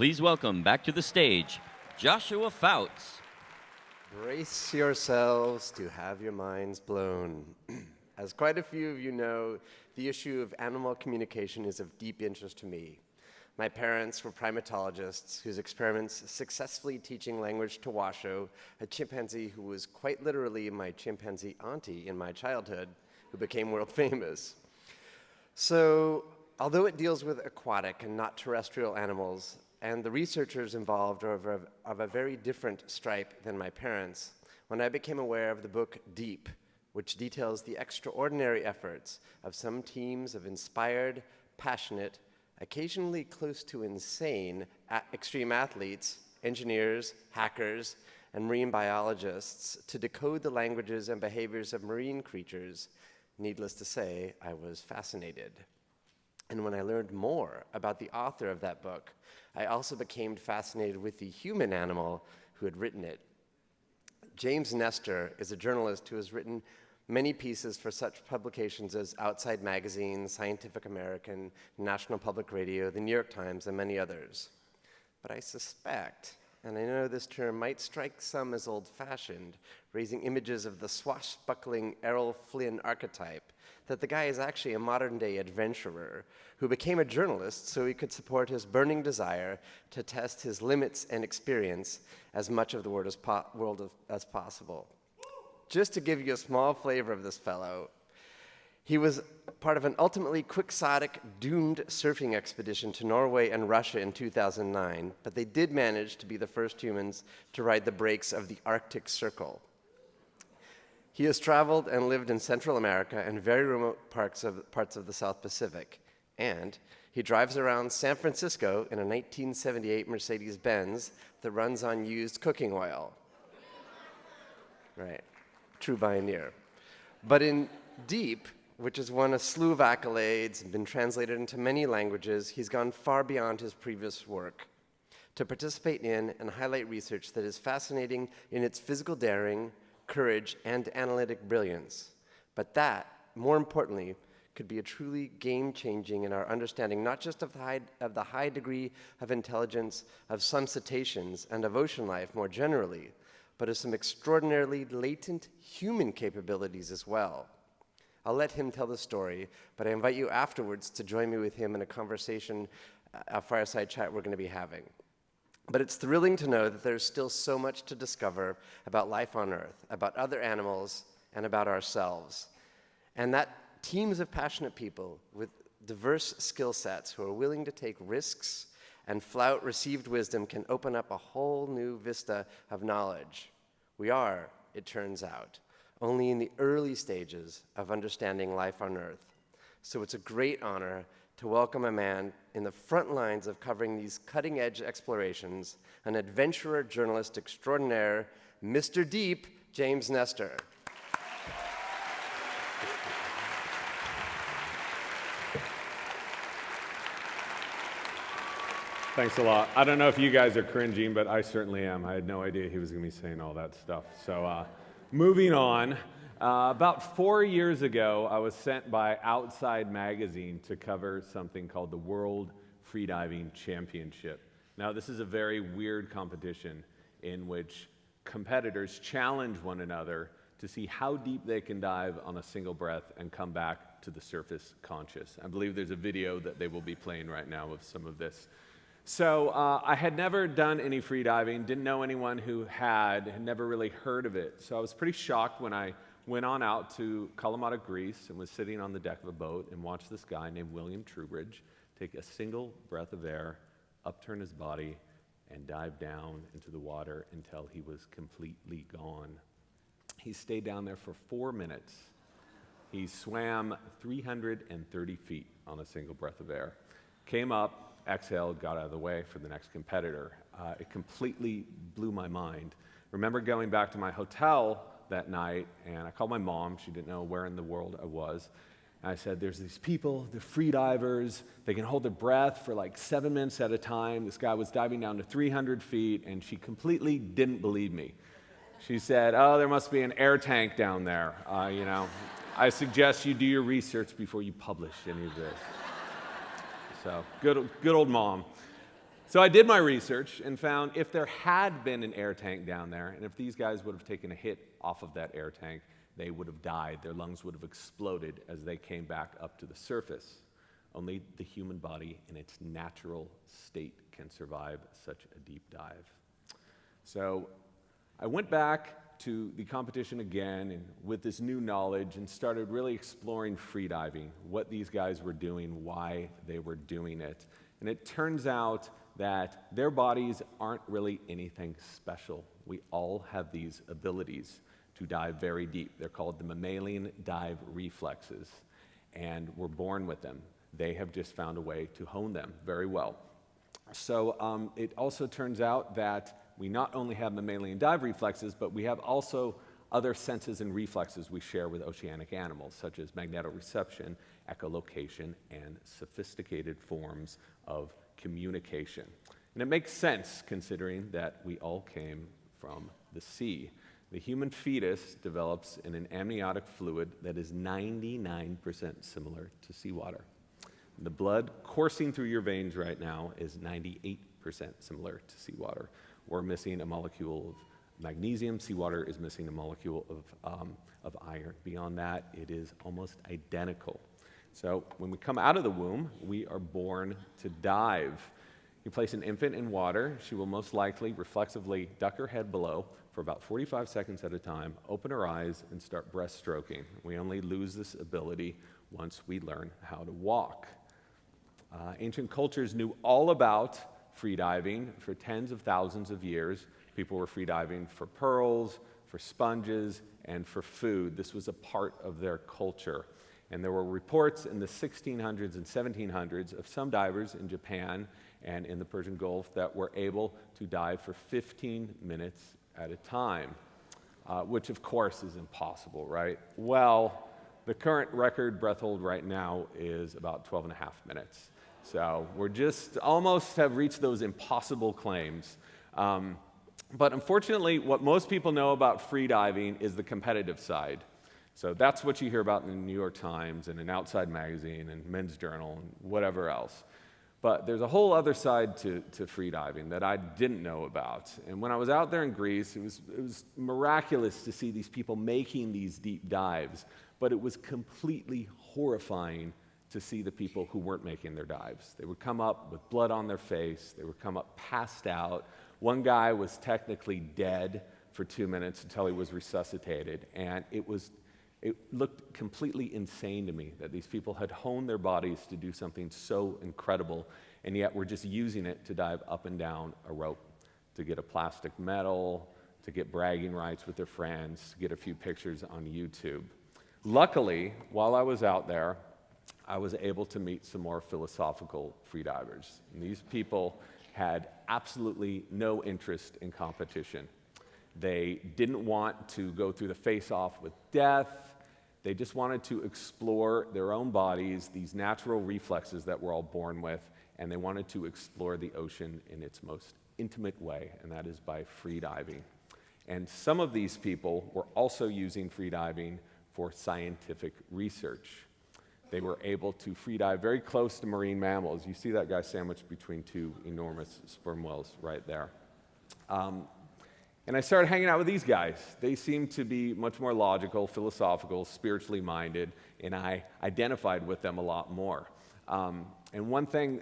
Please welcome back to the stage, Joshua Fouts. Brace yourselves to have your minds blown. As quite a few of you know, the issue of animal communication is of deep interest to me. My parents were primatologists whose experiments successfully teaching language to Washo, a chimpanzee who was quite literally my chimpanzee auntie in my childhood, who became world famous. So, although it deals with aquatic and not terrestrial animals, and the researchers involved are of a very different stripe than my parents, when I became aware of the book Deep, which details the extraordinary efforts of some teams of inspired, passionate, occasionally close to insane extreme athletes, engineers, hackers, and marine biologists to decode the languages and behaviors of marine creatures, needless to say, I was fascinated. And when I learned more about the author of that book, I also became fascinated with the human animal who had written it. James Nestor is a journalist who has written many pieces for such publications as Outside Magazine, Scientific American, National Public Radio, The New York Times, and many others. But I suspect, and I know this term might strike some as old-fashioned, raising images of the swashbuckling Errol Flynn archetype, that the guy is actually a modern-day adventurer who became a journalist so he could support his burning desire to test his limits and experience as much of the world as possible. Just to give you a small flavor of this fellow, he was part of an ultimately quixotic, doomed surfing expedition to Norway and Russia in 2009, but they did manage to be the first humans to ride the breaks of the Arctic Circle. He has traveled and lived in Central America and very remote parts of the South Pacific, and he drives around San Francisco in a 1978 Mercedes-Benz that runs on used cooking oil. Right. True Bioneer. But in Deep, which has won a slew of accolades and been translated into many languages, he's gone far beyond his previous work to participate in and highlight research that is fascinating in its physical daring, courage, and analytic brilliance. But that, more importantly, could be a truly game-changing in our understanding not just of the high degree of intelligence of some cetaceans and of ocean life more generally, but of some extraordinarily latent human capabilities as well. I'll let him tell the story, but I invite you afterwards to join me with him in a conversation, a fireside chat we're going to be having. But it's thrilling to know that there's still so much to discover about life on Earth, about other animals, and about ourselves. And that teams of passionate people with diverse skill sets who are willing to take risks and flout received wisdom can open up a whole new vista of knowledge. We are, it turns out, only in the early stages of understanding life on Earth. So it's a great honor to welcome a man in the front lines of covering these cutting-edge explorations, an adventurer journalist extraordinaire, Mr. Deep, James Nestor. Thanks a lot. I don't know if you guys are cringing, but I certainly am. I had no idea he was going to be saying all that stuff. So moving on, about 4 years ago, I was sent by Outside Magazine to cover something called the World Freediving Championship. Now, this is a very weird competition in which competitors challenge one another to see how deep they can dive on a single breath and come back to the surface conscious. I believe there's a video that they will be playing right now of some of this. So I had never done any freediving, didn't know anyone who had never really heard of it. So I was pretty shocked when I went on out to Kalamata, Greece, and was sitting on the deck of a boat and watched this guy named William Trubridge take a single breath of air, upturn his body, and dive down into the water until he was completely gone. He stayed down there for 4 minutes. He swam 330 feet on a single breath of air. Came up, exhaled, got out of the way for the next competitor. It completely blew my mind. Remember going back to my hotel that night, and I called my mom. She didn't know where in the world I was. And I said, there's these people, they're free divers. They can hold their breath for like 7 minutes at a time. This guy was diving down to 300 feet, and she completely didn't believe me. She said, oh, there must be an air tank down there. I suggest you do your research before you publish any of this. So, good old mom. So I did my research and found if there had been an air tank down there, and if these guys would have taken a hit off of that air tank, they would have died. Their lungs would have exploded as they came back up to the surface. Only the human body in its natural state can survive such a deep dive. So I went back to the competition again and with this new knowledge and started really exploring freediving, what these guys were doing, why they were doing it. And it turns out that their bodies aren't really anything special. We all have these abilities to dive very deep. They're called the mammalian dive reflexes, and we're born with them. They have just found a way to hone them very well. So it also turns out that we not only have mammalian dive reflexes, but we have also other senses and reflexes we share with oceanic animals, such as magnetoreception, echolocation, and sophisticated forms of communication. And it makes sense considering that we all came from the sea. The human fetus develops in an amniotic fluid that is 99% similar to seawater. The blood coursing through your veins right now is 98% similar to seawater. We're missing a molecule of magnesium. Seawater is missing a molecule of iron. Beyond that, it is almost identical. So when we come out of the womb, we are born to dive. You place an infant in water, she will most likely reflexively duck her head below for about 45 seconds at a time, open her eyes, and start breaststroking. We only lose this ability once we learn how to walk. Ancient cultures knew all about freediving for tens of thousands of years. People were freediving for pearls, for sponges, and for food. This was a part of their culture. And there were reports in the 1600s and 1700s of some divers in Japan and in the Persian Gulf that were able to dive for 15 minutes at a time, which of course is impossible, right? Well, the current record breath hold right now is about 12 and a half minutes. So we're just almost have reached those impossible claims. But unfortunately, what most people know about freediving is the competitive side. So that's what you hear about in the New York Times and in Outside Magazine and Men's Journal and whatever else. But there's a whole other side to freediving that I didn't know about. And when I was out there in Greece, it was miraculous to see these people making these deep dives. But it was completely horrifying to see the people who weren't making their dives. They would come up with blood on their face. They would come up passed out. One guy was technically dead for 2 minutes until he was resuscitated. And it looked completely insane to me that these people had honed their bodies to do something so incredible, and yet we're just using it to dive up and down a rope, to get a plastic medal, to get bragging rights with their friends, to get a few pictures on YouTube. Luckily, while I was out there, I was able to meet some more philosophical freedivers. And these people had absolutely no interest in competition. They didn't want to go through the face-off with death. They just wanted to explore their own bodies, these natural reflexes that we're all born with, and they wanted to explore the ocean in its most intimate way, and that is by freediving. And some of these people were also using freediving for scientific research. They were able to freedive very close to marine mammals. You see that guy sandwiched between two enormous sperm whales right there. And I started hanging out with these guys. They seemed to be much more logical, philosophical, spiritually minded, and I identified with them a lot more. And one thing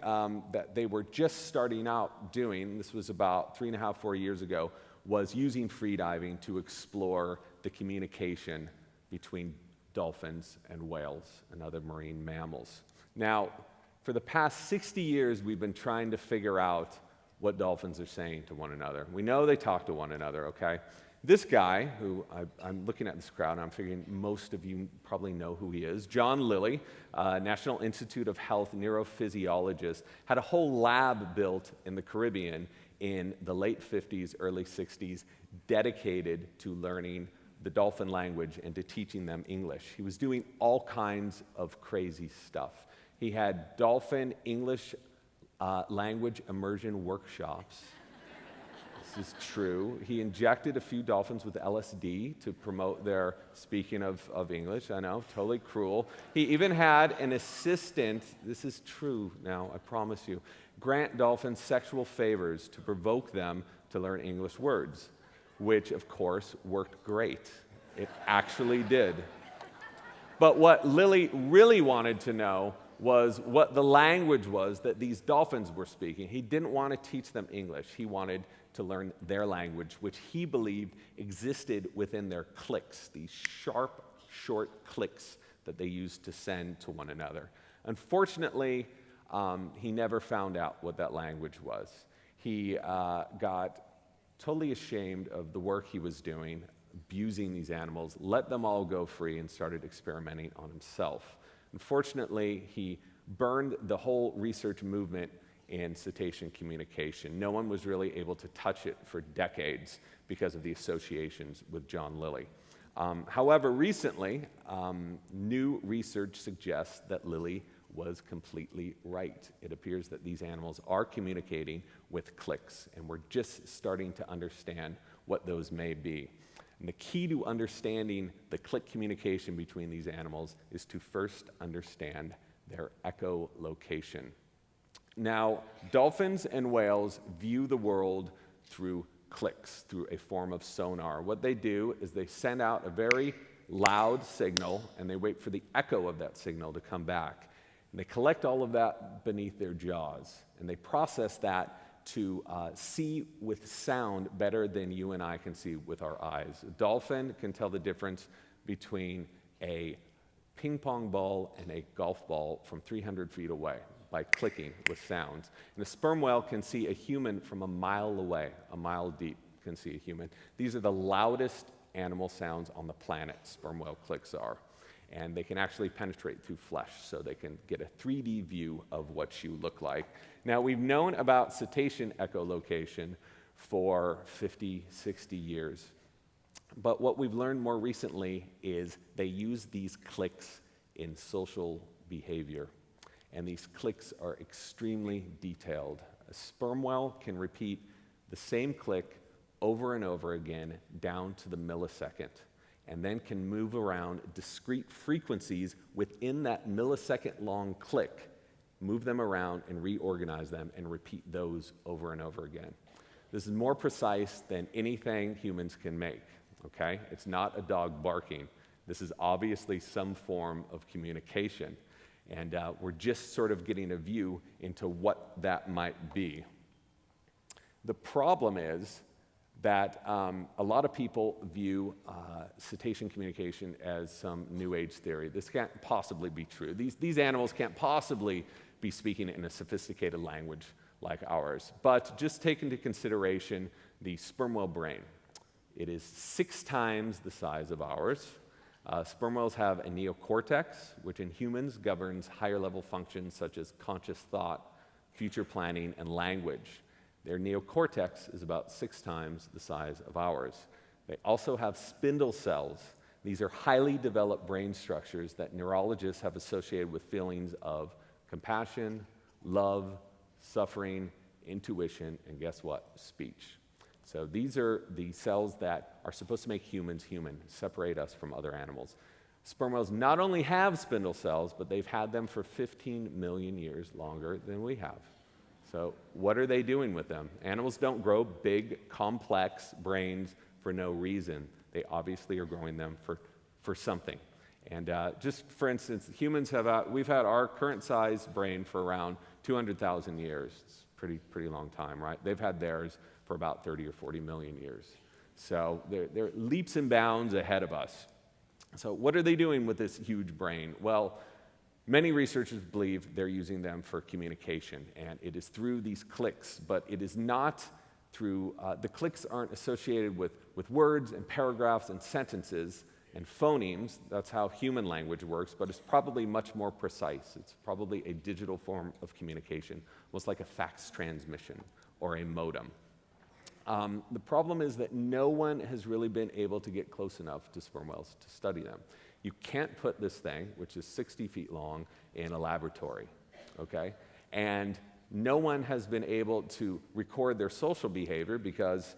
that they were just starting out doing, this was about 3.5, 4 years ago, was using freediving to explore the communication between dolphins and whales and other marine mammals. Now, for the past 60 years, we've been trying to figure out what dolphins are saying to one another. We know they talk to one another, okay? This guy, who I'm looking at this crowd, and I'm figuring most of you probably know who he is, John Lilly, National Institute of Health neurophysiologist, had a whole lab built in the Caribbean in the late 50s, early 60s, dedicated to learning the dolphin language and to teaching them English. He was doing all kinds of crazy stuff. He had dolphin English language immersion workshops. This is true. He injected a few dolphins with LSD to promote their speaking of English. I know, totally cruel. He even had an assistant, this is true now, I promise you, grant dolphins sexual favors to provoke them to learn English words, which of course worked great. It actually did. But what Lily really wanted to know was what the language was that these dolphins were speaking. He didn't want to teach them English. He wanted to learn their language, which he believed existed within their clicks, these sharp, short clicks that they used to send to one another. Unfortunately, he never found out what that language was. He got totally ashamed of the work he was doing, abusing these animals, let them all go free, and started experimenting on himself. Unfortunately, he burned the whole research movement in cetacean communication. No one was really able to touch it for decades because of the associations with John Lilly. However, recently, new research suggests that Lilly was completely right. It appears that these animals are communicating with clicks, and we're just starting to understand what those may be. And the key to understanding the click communication between these animals is to first understand their echolocation. Now, dolphins and whales view the world through clicks, through a form of sonar. What they do is they send out a very loud signal, and they wait for the echo of that signal to come back. And they collect all of that beneath their jaws, and they process that to see with sound better than you and I can see with our eyes. A dolphin can tell the difference between a ping pong ball and a golf ball from 300 feet away by clicking with sounds. And a sperm whale can see a human from a mile away, a mile deep can see a human. These are the loudest animal sounds on the planet, sperm whale clicks are. And they can actually penetrate through flesh, so they can get a 3D view of what you look like. Now, we've known about cetacean echolocation for 50, 60 years. But what we've learned more recently is they use these clicks in social behavior. And these clicks are extremely detailed. A sperm whale can repeat the same click over and over again down to the millisecond, and then can move around discrete frequencies within that millisecond-long click, move them around and reorganize them and repeat those over and over again. This is more precise than anything humans can make, okay? It's not a dog barking. This is obviously some form of communication, and we're just sort of getting a view into what that might be. The problem is that a lot of people view cetacean communication as some New Age theory. This can't possibly be true. These animals can't possibly be speaking in a sophisticated language like ours. But just take into consideration the sperm whale brain. It is 6 times the size of ours. Sperm whales have a neocortex, which in humans governs higher level functions such as conscious thought, future planning, and language. Their neocortex is about 6 times the size of ours. They also have spindle cells. These are highly developed brain structures that neurologists have associated with feelings of compassion, love, suffering, intuition, and guess what? Speech. So these are the cells that are supposed to make humans human, separate us from other animals. Sperm whales not only have spindle cells, but they've had them for 15 million years longer than we have. So what are they doing with them? Animals don't grow big, complex brains for no reason. They obviously are growing them for something. And just for instance, humans we've had our current size brain for around 200,000 years. It's a pretty long time, right? They've had theirs for about 30 or 40 million years. So they're leaps and bounds ahead of us. So what are they doing with this huge brain? Well, many researchers believe they're using them for communication, and it is through these clicks, but it is not through, the clicks aren't associated with words and paragraphs and sentences and phonemes. That's how human language works, but it's probably much more precise. It's probably a digital form of communication, almost like a fax transmission or a modem. The problem is that no one has really been able to get close enough to sperm whales to study them. You can't put this thing, which is 60 feet long, in a laboratory, okay? And no one has been able to record their social behavior because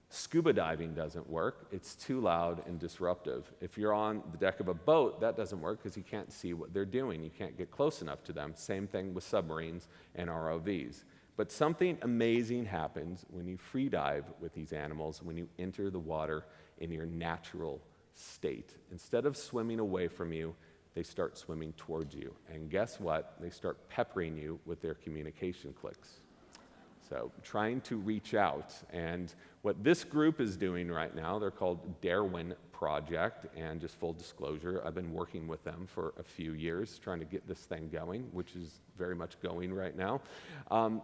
scuba diving doesn't work. It's too loud and disruptive. If you're on the deck of a boat, that doesn't work because you can't see what they're doing. You can't get close enough to them. Same thing with submarines and ROVs. But something amazing happens when you free dive with these animals, when you enter the water in your natural state. Instead of swimming away from you, they start swimming towards you. And guess what? They start peppering you with their communication clicks. So trying to reach out. And what this group is doing right now, they're called Darwin Project. And just full disclosure, I've been working with them for a few years trying to get this thing going, which is very much going right now,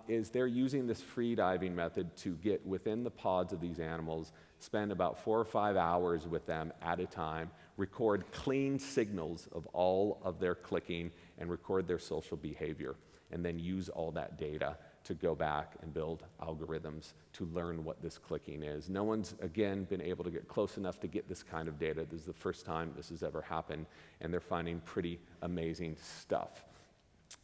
is they're using this free diving method to get within the pods of these animals, spend about 4 or 5 hours with them at a time, record clean signals of all of their clicking, and record their social behavior, and then use all that data to go back and build algorithms to learn what this clicking is. No one's, again, been able to get close enough to get this kind of data. This is the first time this has ever happened, and they're finding pretty amazing stuff.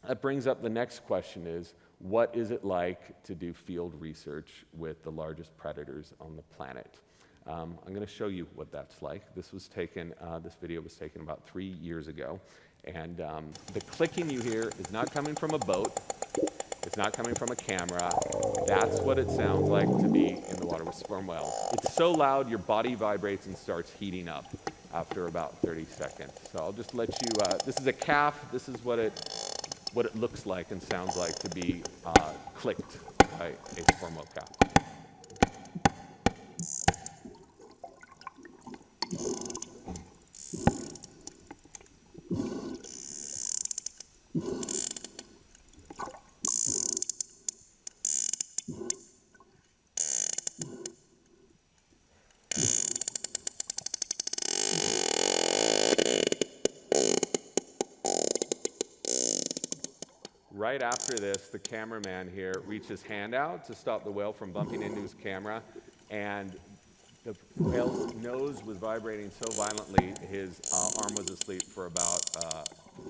That brings up the next question is, what is it like to do field research with the largest predators on the planet? I'm going to show you what that's like. This video was taken about 3 years ago, and the clicking you hear is not coming from a boat. It's not coming from a camera. That's what it sounds like to be in the water with sperm whales. It's so loud, your body vibrates and starts heating up after about 30 seconds. So I'll just let you, this is a calf. This is what it looks like and sounds like to be clicked by a sperm whale calf. Right after this, the cameraman here reached his hand out to stop the whale from bumping into his camera, and the whale's nose was vibrating so violently his arm was asleep for about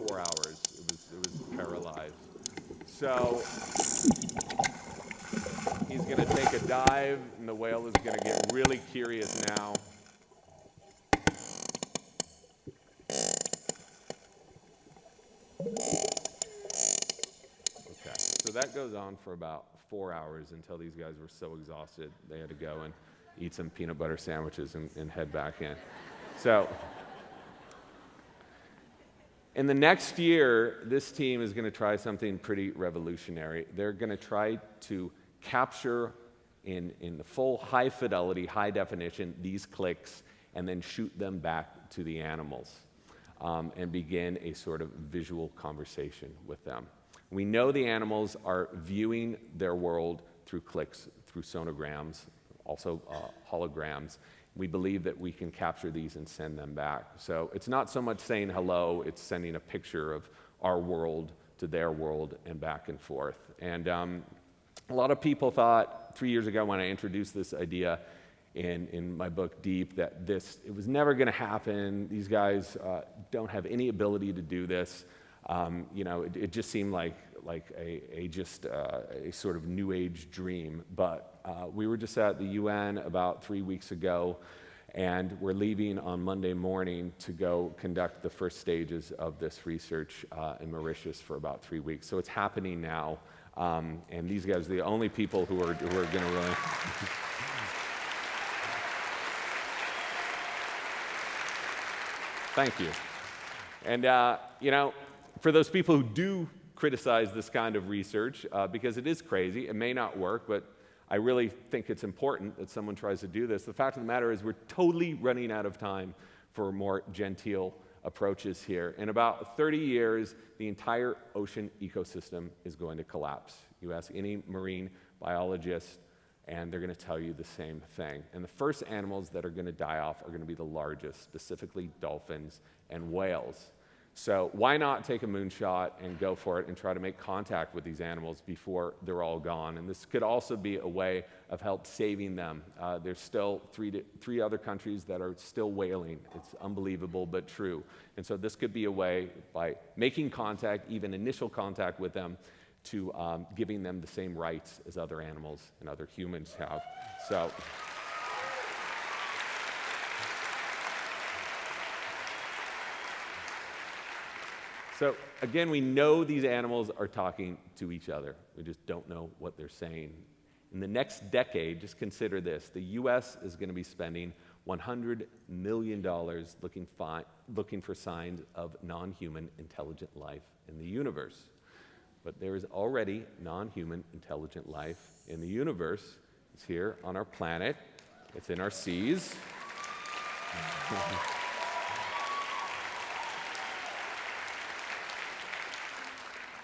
4 hours. It was paralyzed. So he's going to take a dive, and the whale is going to get really curious now. So that goes on for about 4 hours until these guys were so exhausted they had to go and eat some peanut butter sandwiches and head back in. So in the next year, this team is going to try something pretty revolutionary. They're going to try to capture in the full high fidelity, high definition, these clicks, and then shoot them back to the animals and begin a sort of visual conversation with them. We know the animals are viewing their world through clicks, through sonograms, also holograms. We believe that we can capture these and send them back. So it's not so much saying hello, it's sending a picture of our world to their world and back and forth. And a lot of people thought 3 years ago when I introduced this idea in my book, Deep, that it was never going to happen. These guys don't have any ability to do this. It just seemed like a sort of new age dream. But we were just at the UN about 3 weeks ago, and we're leaving on Monday morning to go conduct the first stages of this research in Mauritius for about 3 weeks. So it's happening now, and these guys are the only people who are going to really. Thank you. And for those people who do criticize this kind of research, because it is crazy, it may not work, but I really think it's important that someone tries to do this. The fact of the matter is we're totally running out of time for more genteel approaches here. In about 30 years, the entire ocean ecosystem is going to collapse. You ask any marine biologist, and they're going to tell you the same thing. And the first animals that are going to die off are going to be the largest, specifically dolphins and whales. So why not take a moonshot and go for it and try to make contact with these animals before they're all gone? And this could also be a way of help saving them. There's still three other countries that are still whaling. It's unbelievable, but true. And so this could be a way, by making contact, even initial contact with them, to giving them the same rights as other animals and other humans have. So again, we know these animals are talking to each other. We just don't know what they're saying. In the next decade, just consider this, the US is going to be spending $100 million looking for signs of non-human intelligent life in the universe. But there is already non-human intelligent life in the universe. It's here on our planet. It's in our seas.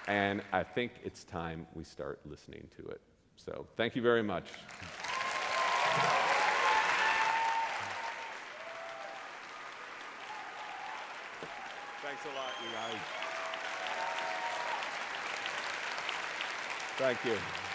And I think it's time we start listening to it. So thank you very much. Thanks a lot, you guys. Thank you.